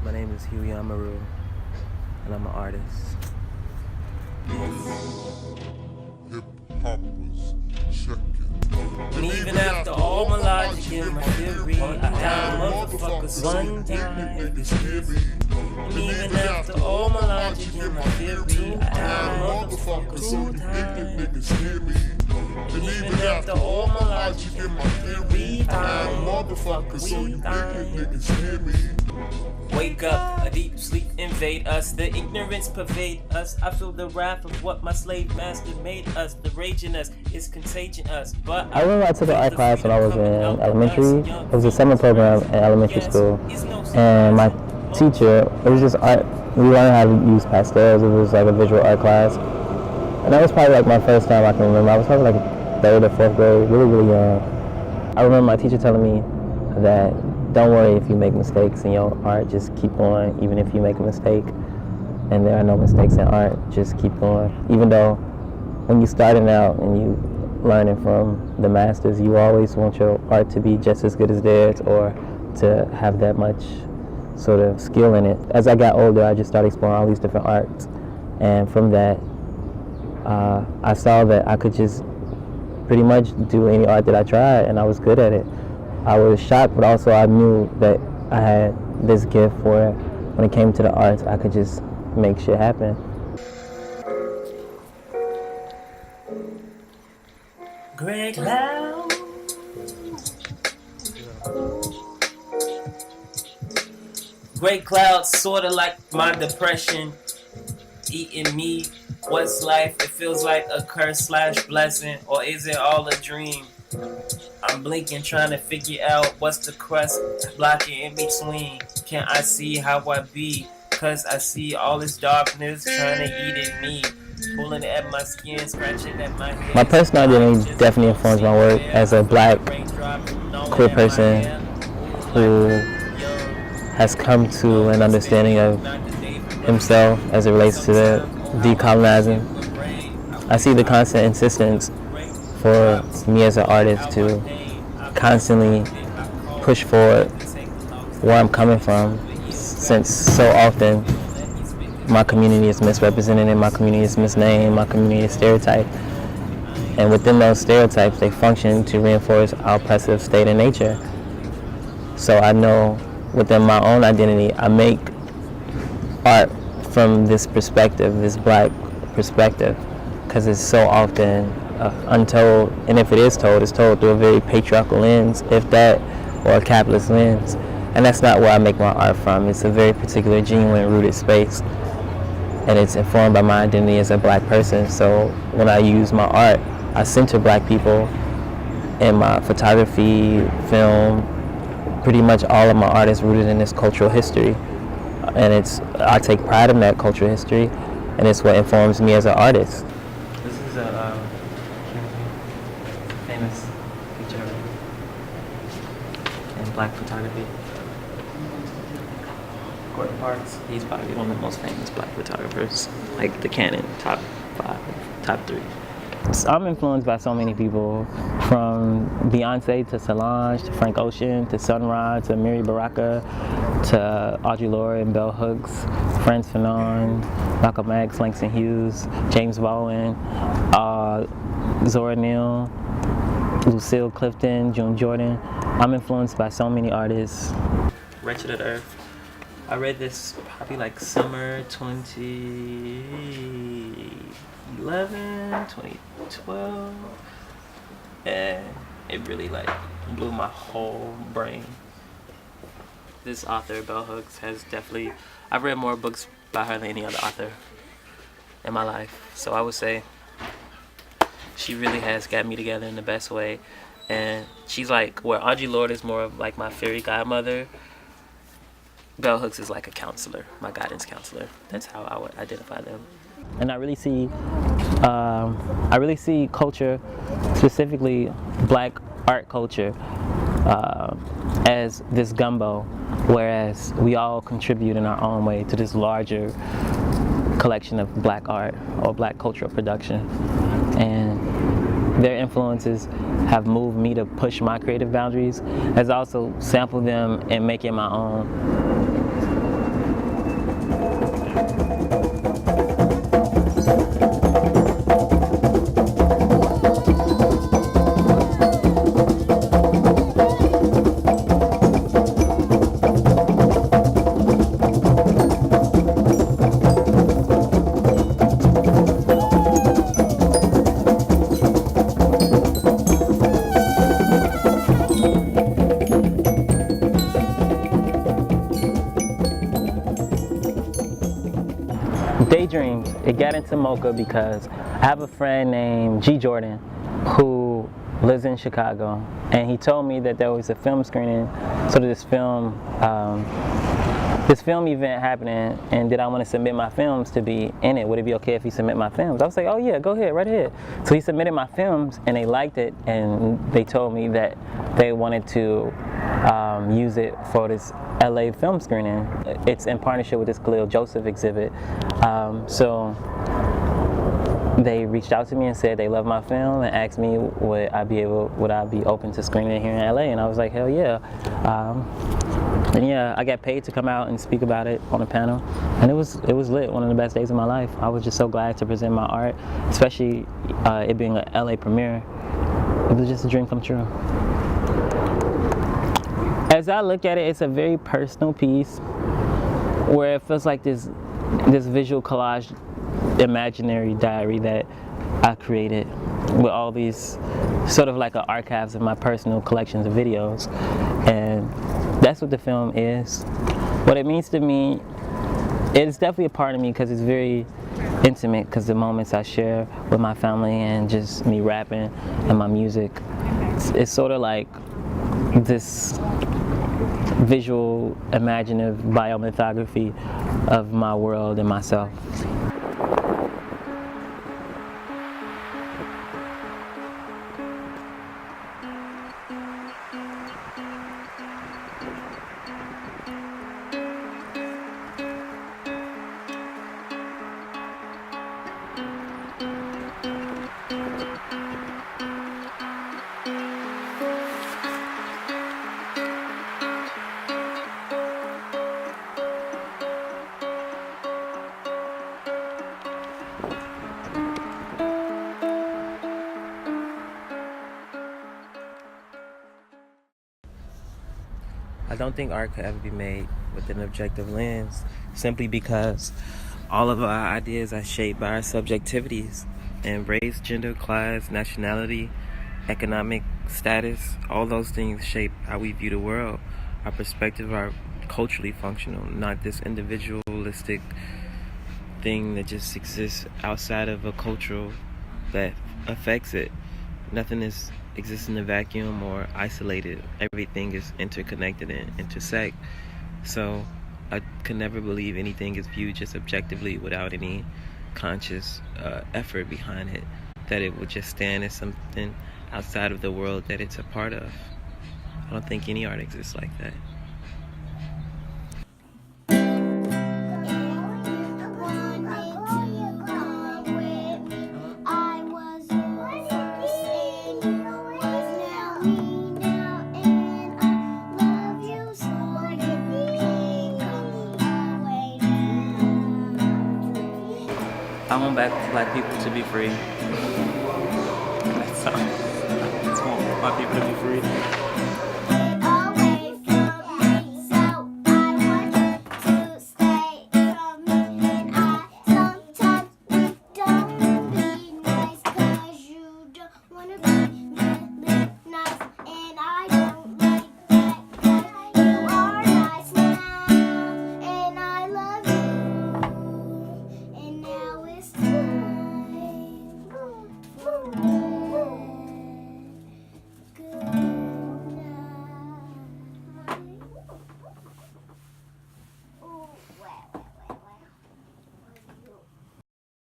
My name is Huey Amaru, and I'm an artist. Hip-hoppers, check it. And even after all my logic and my theory, I had motherfuckers one time. And even after all my logic and my theory, I had motherfuckers two times. And even after all my logic and my theory, I had motherfuckers two times. Wake up, a deep sleep invade us. The ignorance pervade us. I feel the wrath of what my slave master made us. The rage in us is contagion us. But I remember I took an art class when I was in elementary. It was a summer program in elementary school. And my teacher, it was just art. We learned how to use pastels. It was like a visual art class. And that was probably like my first time I can remember. I was probably like third or fourth grade, really, really young. I remember my teacher telling me that don't worry if you make mistakes in your art, just keep going even if you make a mistake. And there are no mistakes in art, just keep going. Even though when you're starting out and you learning from the masters, you always want your art to be just as good as theirs or to have that much sort of skill in it. As I got older, I just started exploring all these different arts. And from that, I saw that I could just pretty much do any art that I tried, and I was good at it. I was shocked, but also I knew that I had this gift for it. When it came to the arts, I could just make shit happen. Grey cloud. Grey clouds, sorta like my depression, eating me. What's life? It feels like a curse / blessing, or is it all a dream? I'm blinking, trying to figure out what's the crust blocking in between. Can I see how I be? Cause I see all this darkness trying to eat at me. Pulling at my skin, scratching at my head. My personal identity definitely informs my work as a black queer person who has come to an understanding of himself as it relates to the decolonizing. I see the constant insistence for me as an artist to constantly push forward where I'm coming from, since so often my community is misrepresented and my community is misnamed, my community is stereotyped. And within those stereotypes, they function to reinforce our oppressive state of nature. So I know within my own identity, I make art from this perspective, this black perspective, because it's so often untold, and if it is told, it's told through a very patriarchal lens, if that, or a capitalist lens. And that's not where I make my art from. It's a very particular, genuine, rooted space, and it's informed by my identity as a black person. So when I use my art, I center black people in my photography, film. Pretty much all of my art is rooted in this cultural history, and I take pride in that cultural history, and it's what informs me as an artist. This is a famous picture in black photography. Gordon Parks, he's probably one of the most famous black photographers, like the Canon top 5, top 3. So I'm influenced by so many people, from Beyonce to Solange to Frank Ocean to Sun Ra to Miri Baraka to Audre Lorde and Bell Hooks, Frantz Fanon, Malcolm X, Langston Hughes, James Baldwin, Zora Neale, Lucille Clifton, June Jordan. I'm influenced by so many artists. Wretched of the Earth. I read this probably like summer 2011, 2012, and it really like blew my whole brain. This author, Bell Hooks, has definitely, I've read more books by her than any other author in my life. So I would say she really has got me together in the best way. And she's like, where Audre Lorde is more of like my fairy godmother, Bell Hooks is like a counselor, my guidance counselor. That's how I would identify them. And I really see culture, specifically black art culture, as this gumbo, whereas we all contribute in our own way to this larger collection of black art or black cultural production. And their influences have moved me to push my creative boundaries, as also sample them and make it my own. dreams. It got into MoCA because I have a friend named G. Jordan who lives in Chicago, and he told me that there was a film screening, so this film event happening, and did I want to submit my films to be in it? Would it be okay if he submit my films? I was like, oh yeah, go ahead, right ahead. So he submitted my films, and they liked it, and they told me that they wanted to use it for this LA film screening. It's in partnership with this Khalil Joseph exhibit. So they reached out to me and said they love my film and asked me would I be open to screening it here in LA, and I was like, hell yeah. And yeah, I got paid to come out and speak about it on a panel, and it was lit. One of the best days of my life. I was just so glad to present my art, especially it being an LA premiere. It was just a dream come true. As I look at it, it's a very personal piece where it feels like this visual collage, imaginary diary that I created with all these sort of like archives of my personal collections of videos, and that's what the film is. What it means to me, it's definitely a part of me because it's very intimate, because the moments I share with my family and just me rapping and my music, it's sort of like this visual, imaginative biomythography of my world and myself. I don't think art could ever be made with an objective lens, simply because all of our ideas are shaped by our subjectivities, and race, gender, class, nationality, economic status, all those things shape how we view the world. Our perspectives are culturally functional, not this individualistic thing that just exists outside of a cultural that affects it. Nothing exists in a vacuum or isolated. Everything is interconnected and intersect. So I could never believe anything is viewed just objectively without any conscious effort behind it, that it would just stand as something outside of the world that it's a part of. I don't think any art exists like that. I want black people to be free. That's all. I just want my people to be free.